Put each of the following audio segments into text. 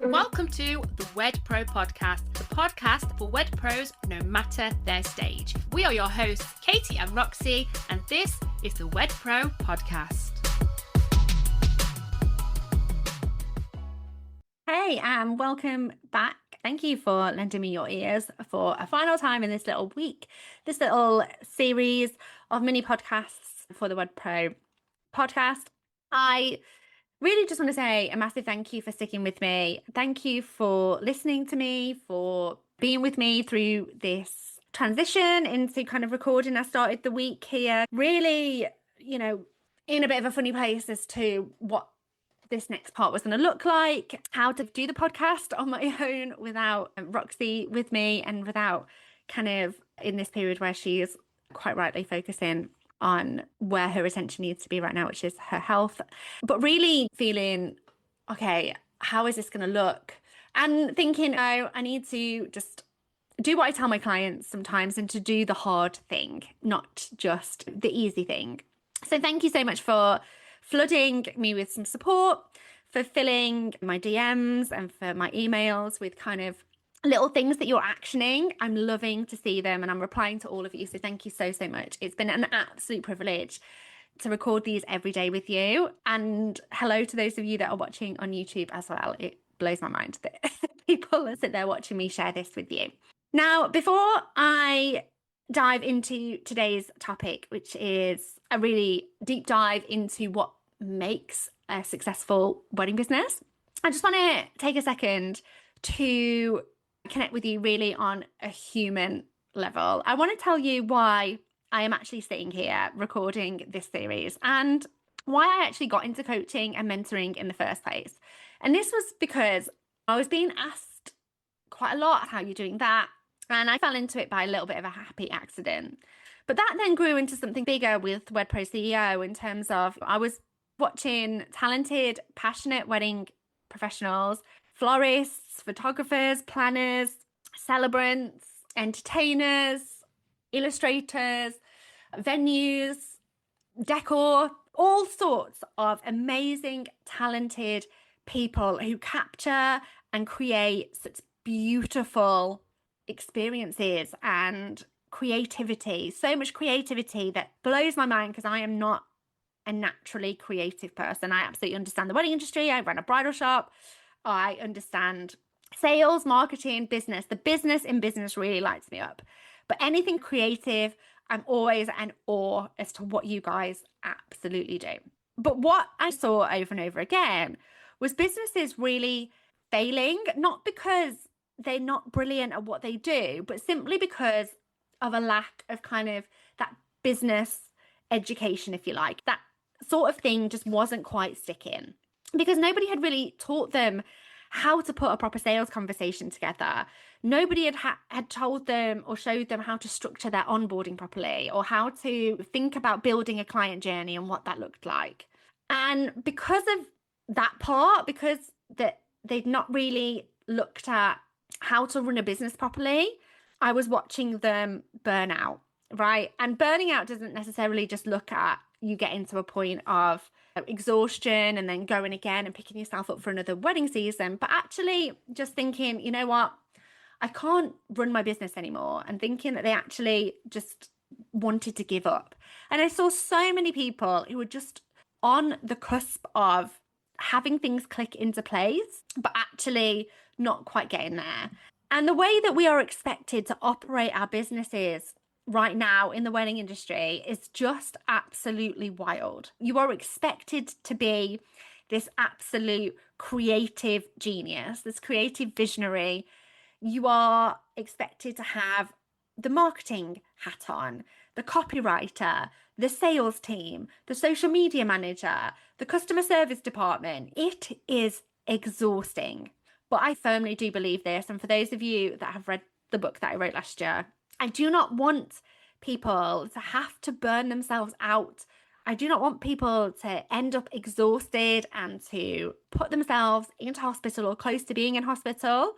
Welcome to the WedPro podcast, the podcast for WedPros no matter their stage. We are your hosts, Katie and Roxy, and this is the WedPro podcast. Hey, and welcome back. Thank you for lending me your ears for a final time in this little week, this little series of mini podcasts for the WedPro podcast. I really just want to say a massive thank you for sticking with me. Thank you for listening to me, for being with me through this transition into kind of recording. I started the week here really, in a bit of a funny place as to what this next part was going to look like, how to do the podcast on my own without Roxy with me and without kind of in this period where she is quite rightly focusing on where her attention needs to be right now, which is her health, but really feeling, okay, how is this going to look? And thinking, oh, I need to just do what I tell my clients sometimes and to do the hard thing, not just the easy thing. So thank you so much for flooding me with some support, for filling my DMs and for my emails with kind of little things that you're actioning. I'm loving to see them and I'm replying to all of you. So thank you so, so much. It's been an absolute privilege to record these every day with you. And hello to those of you that are watching on YouTube as well. It blows my mind that people sit there watching me share this with you. Now, before I dive into today's topic, which is a really deep dive into what makes a successful wedding business, I just want to take a second to connect with you really on a human level. I want to tell you why I am actually sitting here recording this series and why I actually got into coaching and mentoring in the first place. And this was because I was being asked quite a lot, how you're doing that? And I fell into it by a little bit of a happy accident. But that then grew into something bigger with WedPro CEO in terms of I was watching talented, passionate wedding professionals, florists, photographers, planners, celebrants, entertainers, illustrators, venues, decor, all sorts of amazing, talented people who capture and create such beautiful experiences and creativity, so much creativity that blows my mind because I am not a naturally creative person. I absolutely understand the wedding industry. I run a bridal shop. I understand sales, marketing, business. The business in business really lights me up. But anything creative, I'm always in awe as to what you guys absolutely do. But what I saw over and over again was businesses really failing, not because they're not brilliant at what they do, but simply because of a lack of kind of that business education, if you like. That sort of thing just wasn't quite sticking because nobody had really taught them how to put a proper sales conversation together. Nobody had told them or showed them how to structure their onboarding properly or how to think about building a client journey and what that looked like. And because of that part, because they'd not really looked at how to run a business properly, I was watching them burn out, right? And burning out doesn't necessarily just look at you getting to a point of exhaustion and then going again and picking yourself up for another wedding season, but actually just thinking, you know what, I can't run my business anymore, and thinking that they actually just wanted to give up. And I saw so many people who were just on the cusp of having things click into place, but actually not quite getting there. And the way that we are expected to operate our businesses right now in the wedding industry is just absolutely wild. You are expected to be this absolute creative genius, this creative visionary. You are expected to have the marketing hat on, the copywriter, the sales team, the social media manager, the customer service department. It is exhausting. But I firmly do believe this. And for those of you that have read the book that I wrote last year, I do not want people to have to burn themselves out. I do not want people to end up exhausted and to put themselves into hospital or close to being in hospital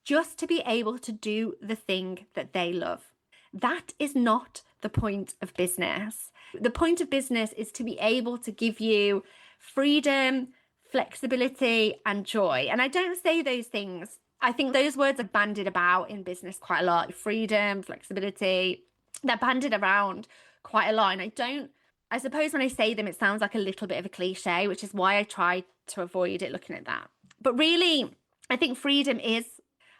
just to be able to do the thing that they love. That is not the point of business. The point of business is to be able to give you freedom, flexibility and joy. And I don't say those things. I think those words are bandied about in business quite a lot. Freedom, flexibility, they're bandied around quite a lot. And I suppose when I say them, it sounds like a little bit of a cliche, which is why I try to avoid it looking at that. But really, I think freedom is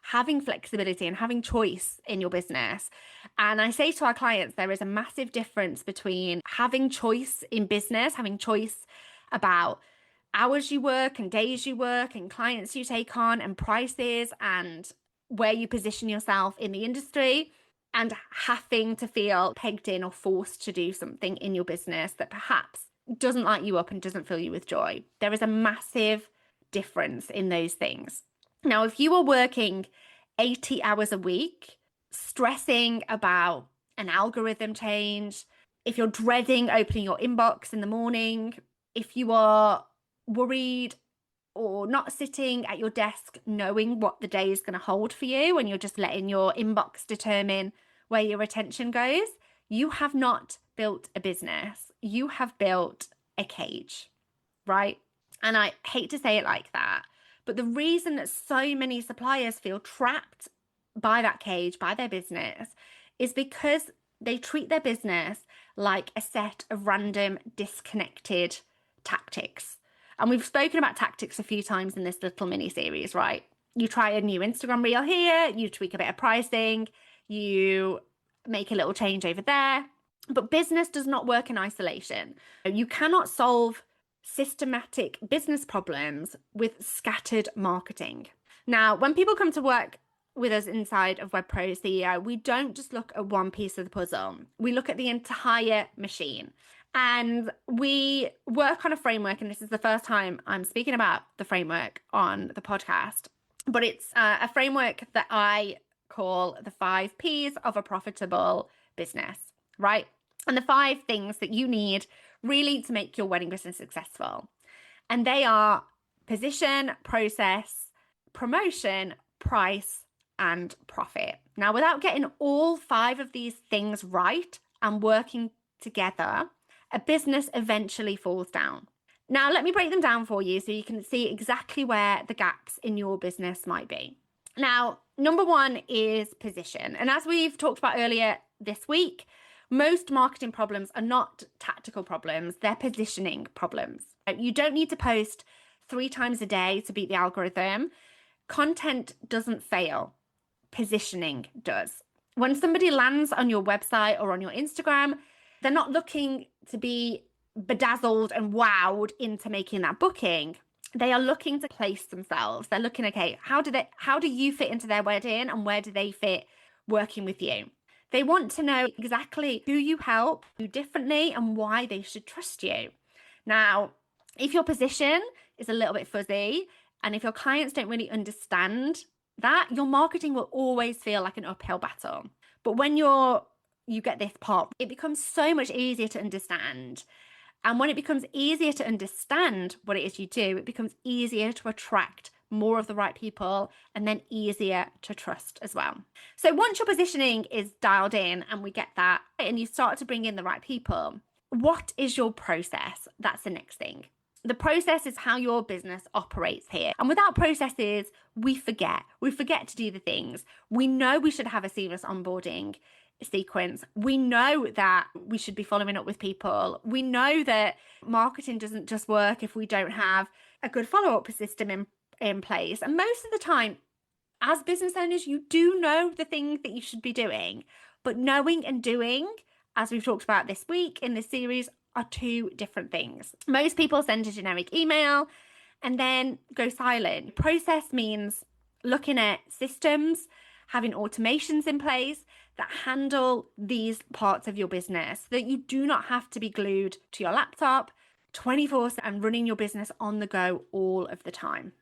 having flexibility and having choice in your business. And I say to our clients, there is a massive difference between having choice in business, having choice about hours you work and days you work and clients you take on and prices and where you position yourself in the industry, and having to feel pegged in or forced to do something in your business that perhaps doesn't light you up and doesn't fill you with joy. There is a massive difference in those things. Now, if you are working 80 hours a week, stressing about an algorithm change, if you're dreading opening your inbox in the morning, if you are worried or not sitting at your desk knowing what the day is going to hold for you and you're just letting your inbox determine where your attention goes, you have not built a business. You have built a cage, right? And I hate to say it like that, but the reason that so many suppliers feel trapped by that cage, by their business, is because they treat their business like a set of random disconnected tactics. And we've spoken about tactics a few times in this little mini series, right? You try a new Instagram reel here, you tweak a bit of pricing, you make a little change over there. But business does not work in isolation. You cannot solve systematic business problems with scattered marketing. Now, when people come to work with us inside of WedPro CEO, we don't just look at one piece of the puzzle. We look at the entire machine. And we work on a framework, and this is the first time I'm speaking about the framework on the podcast, but it's a framework that I call the 5 Ps of a profitable business, right? And the 5 things that you need really to make your wedding business successful. And they are position, process, promotion, price, and profit. Now, without getting all 5 of these things right and working together, a business eventually falls down. Now, let me break them down for you so you can see exactly where the gaps in your business might be. Now, number 1 is position. And as we've talked about earlier this week, most marketing problems are not tactical problems, they're positioning problems. You don't need to post 3 times a day to beat the algorithm. Content doesn't fail, positioning does. When somebody lands on your website or on your Instagram, they're not looking to be bedazzled and wowed into making that booking. They are looking to place themselves. They're looking, okay, how do you fit into their wedding and where do they fit working with you? They want to know exactly who you help, who differently, and why they should trust you. Now, if your position is a little bit fuzzy and if your clients don't really understand that, your marketing will always feel like an uphill battle. But when you get this part, it becomes so much easier to understand. And when it becomes easier to understand what it is you do, it becomes easier to attract more of the right people and then easier to trust as well. So once your positioning is dialed in and we get that and you start to bring in the right people, what is your process? That's the next thing. The process is how your business operates here. And without processes, we forget to do the things. We know we should have a seamless onboarding sequence. We know that we should be following up with people. We know that marketing doesn't just work if we don't have a good follow-up system in place. And most of the time, as business owners, you do know the things that you should be doing, but knowing and doing, as we've talked about this week in this series, are 2 different things. Most people send a generic email and then go silent. Process means looking at systems, having automations in place that handle these parts of your business so that you do not have to be glued to your laptop 24/7 and running your business on the go all of the time.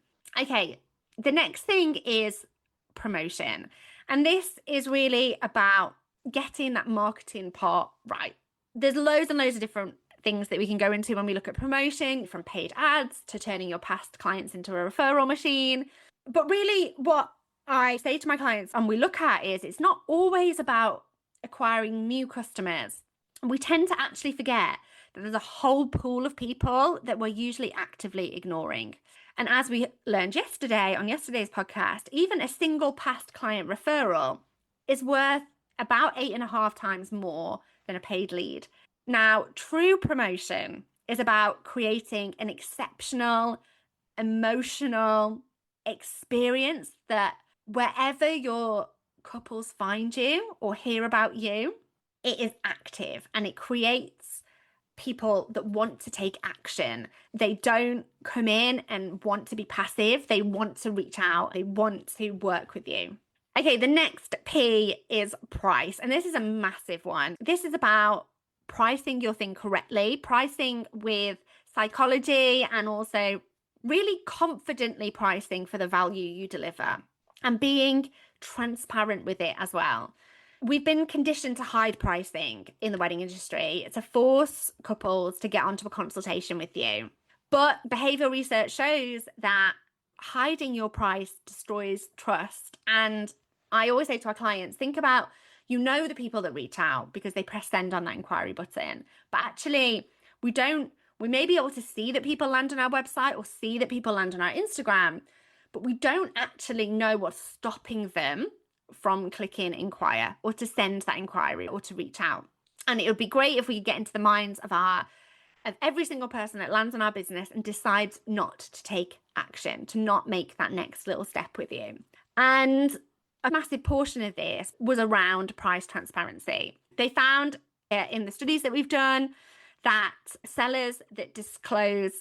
Okay, the next thing is promotion. And this is really about getting that marketing part right. There's loads and loads of different things that we can go into when we look at promotion, from paid ads to turning your past clients into a referral machine. But really what I say to my clients and we look at is it's not always about acquiring new customers. We tend to actually forget that there's a whole pool of people that we're usually actively ignoring. And as we learned yesterday on yesterday's podcast, even a single past client referral is worth about 8.5 times more than a paid lead. Now, true promotion is about creating an exceptional, emotional experience that wherever your couples find you or hear about you, it is active and it creates people that want to take action. They don't come in and want to be passive. They want to reach out. They want to work with you. Okay, the next P is price. And this is a massive one. This is about pricing your thing correctly, pricing with psychology, and also really confidently pricing for the value you deliver and being transparent with it as well. We've been conditioned to hide pricing in the wedding industry to force couples to get onto a consultation with you. But behavioral research shows that hiding your price destroys trust. And I always say to our clients, think about, the people that reach out because they press send on that inquiry button. But actually, we may be able to see that people land on our website or see that people land on our Instagram, but we don't actually know what's stopping them from clicking inquire or to send that inquiry or to reach out. And it would be great if we could get into the minds of every single person that lands on our business and decides not to take action, to not make that next little step with you. And a massive portion of this was around price transparency. They found in the studies that we've done that sellers that disclose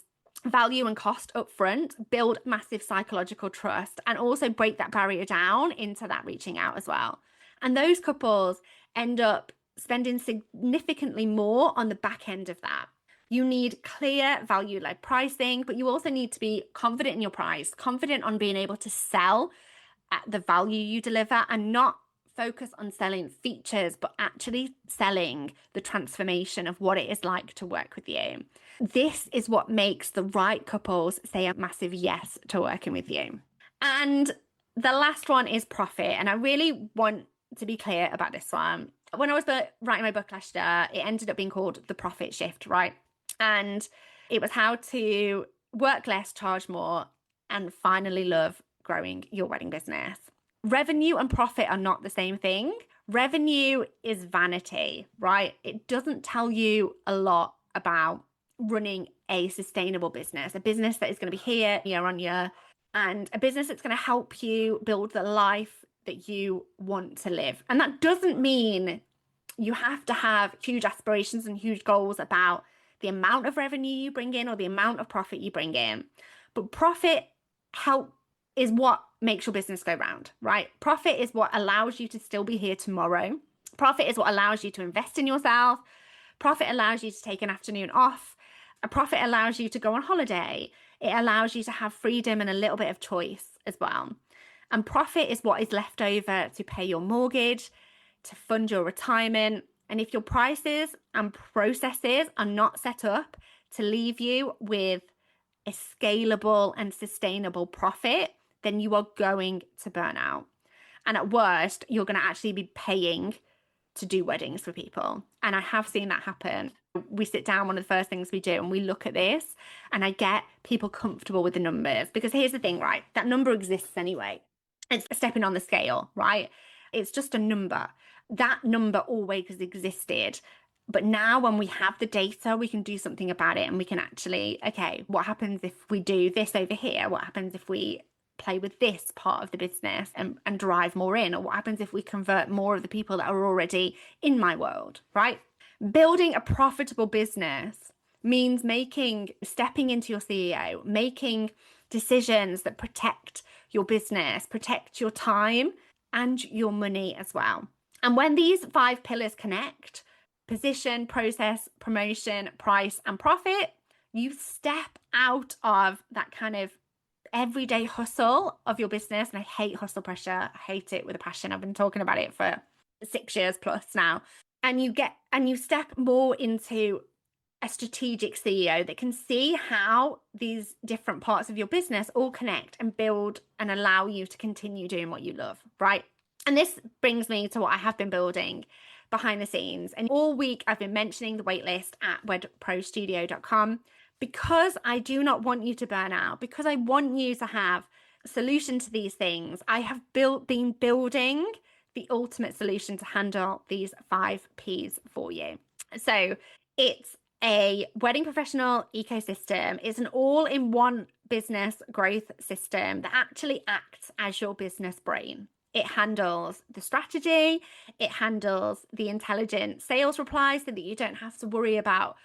value and cost up front build massive psychological trust and also break that barrier down into that reaching out as well. And those couples end up spending significantly more on the back end of that. You need clear value-led pricing, but you also need to be confident in your price, confident on being able to sell at the value you deliver and not focus on selling features, but actually selling the transformation of what it is like to work with you. This is what makes the right couples say a massive yes to working with you. And the last one is profit. And I really want to be clear about this one. When I was writing my book last year, it ended up being called The Profit Shift, right? And it was how to work less, charge more, and finally love growing your wedding business. Revenue and profit are not the same thing. Revenue is vanity, right? It doesn't tell you a lot about running a sustainable business, a business that is going to be here year on year, and a business that's going to help you build the life that you want to live. And that doesn't mean you have to have huge aspirations and huge goals about the amount of revenue you bring in or the amount of profit you bring in. But profit is what makes your business go round, right? Profit is what allows you to still be here tomorrow. Profit is what allows you to invest in yourself. Profit allows you to take an afternoon off. A profit allows you to go on holiday. It allows you to have freedom and a little bit of choice as well. And profit is what is left over to pay your mortgage, to fund your retirement. And if your prices and processes are not set up to leave you with a scalable and sustainable profit, then you are going to burn out. And at worst, you're going to actually be paying to do weddings for people. And I have seen that happen. We sit down, one of the first things we do, and we look at this, and I get people comfortable with the numbers. Because here's the thing, right? That number exists anyway. It's stepping on the scale, right? It's just a number. That number always has existed. But now when we have the data, we can do something about it, and we can actually, okay, what happens if we do this over here? What happens if we play with this part of the business and drive more in? Or what happens if we convert more of the people that are already in my world, right? Building a profitable business means stepping into your CEO, making decisions that protect your business, protect your time and your money as well. And when these 5 pillars connect, position, process, promotion, price, and profit, you step out of that kind of everyday hustle of your business. And I hate hustle pressure. I hate it with a passion. I've been talking about it for 6 years plus now. And you step more into a strategic CEO that can see how these different parts of your business all connect and build and allow you to continue doing what you love, right? And this brings me to what I have been building behind the scenes. And all week I've been mentioning the waitlist at WedProStudio.com because I do not want you to burn out, because I want you to have a solution to these things. I have been building the ultimate solution to handle these 5 Ps for you. So it's a wedding professional ecosystem. It's an all-in-one business growth system that actually acts as your business brain. It handles the strategy, it handles the intelligent sales replies so that you don't have to worry about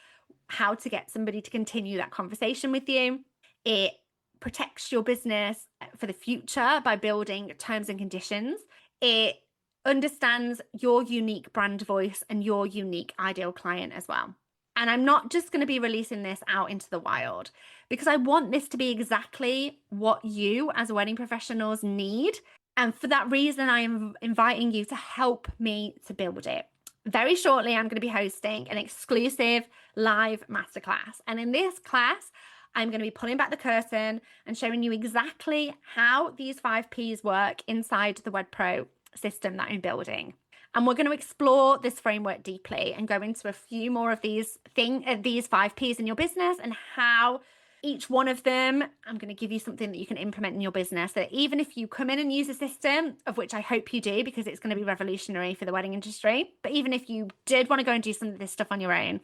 how to get somebody to continue that conversation with you. It protects your business for the future by building terms and conditions. It understands your unique brand voice and your unique ideal client as well. And I'm not just going to be releasing this out into the wild because I want this to be exactly what you as wedding professionals need. And for that reason, I am inviting you to help me to build it. Very shortly, I'm going to be hosting an exclusive live masterclass. And in this class, I'm going to be pulling back the curtain and showing you exactly how these 5 Ps work inside the WedPro system that I'm building. And we're going to explore this framework deeply and go into a few more of these 5 Ps in your business and how each one of them, I'm going to give you something that you can implement in your business. That even if you come in and use a system, of which I hope you do, because it's going to be revolutionary for the wedding industry. But even if you did want to go and do some of this stuff on your own,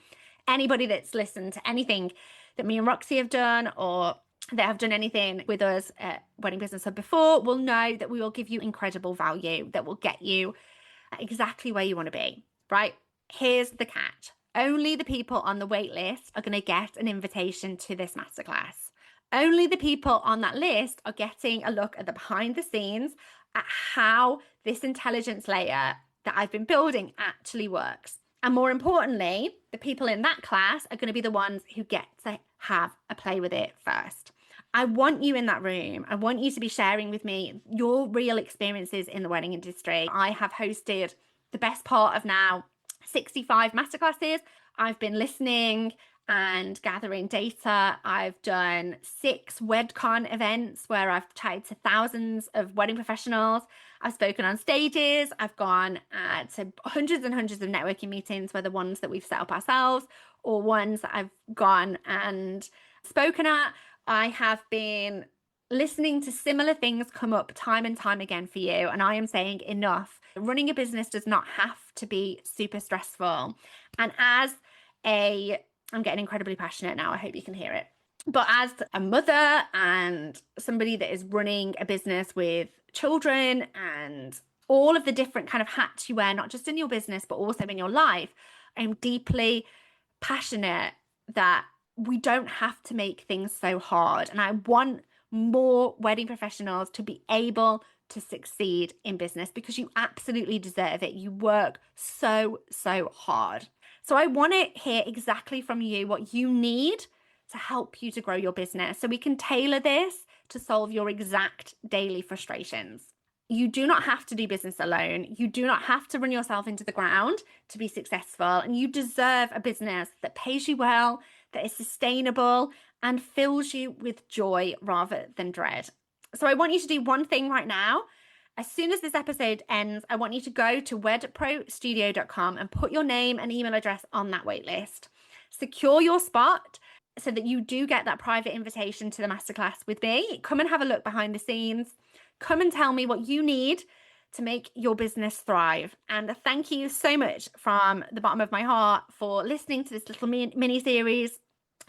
anybody that's listened to anything that me and Roxy have done or that have done anything with us at Wedding Business Hub before will know that we will give you incredible value that will get you exactly where you want to be, right? Here's the catch. Only the people on the wait list are going to get an invitation to this masterclass. Only the people on that list are getting a look at the behind the scenes at how this intelligence layer that I've been building actually works. And more importantly, the people in that class are going to be the ones who get to have a play with it first. I want you in that room. I want you to be sharing with me your real experiences in the wedding industry. I have hosted the best part of now 65 masterclasses. I've been listening and gathering data. I've done 6 WedCon events where I've chatted to thousands of wedding professionals. I've spoken on stages. I've gone to hundreds and hundreds of networking meetings, whether ones that we've set up ourselves or ones that I've gone and spoken at. I have been listening to similar things come up time and time again for you. And I am saying enough. Running a business does not have to be super stressful. And I'm getting incredibly passionate now. I hope you can hear it. But as a mother and somebody that is running a business with children and all of the different kind of hats you wear, not just in your business, but also in your life, I'm deeply passionate that we don't have to make things so hard. And I want more wedding professionals to be able to succeed in business because you absolutely deserve it. You work so, so hard. So I want to hear exactly from you what you need to help you to grow your business so we can tailor this to solve your exact daily frustrations. You do not have to do business alone. You do not have to run yourself into the ground to be successful. And you deserve a business that pays you well, that is sustainable and fills you with joy rather than dread. So I want you to do one thing right now. As soon as this episode ends, I want you to go to WedProStudio.com and put your name and email address on that waitlist. Secure your spot so that you do get that private invitation to the masterclass with me. Come and have a look behind the scenes. Come and tell me what you need to make your business thrive. And thank you so much from the bottom of my heart for listening to this little mini series.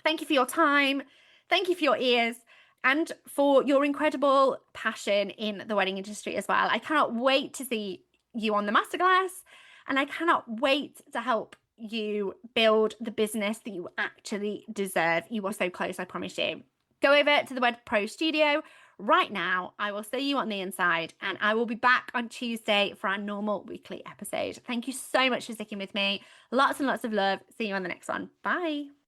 Thank you for your time. Thank you for your ears and for your incredible passion in the wedding industry as well. I cannot wait to see you on the masterclass, and I cannot wait to help you build the business that you actually deserve. You are so close, I promise you. Go over to the WedPro Studio right now. I will see you on the inside, and I will be back on Tuesday for our normal weekly episode. Thank you so much for sticking with me. Lots and lots of love. See you on the next one. Bye.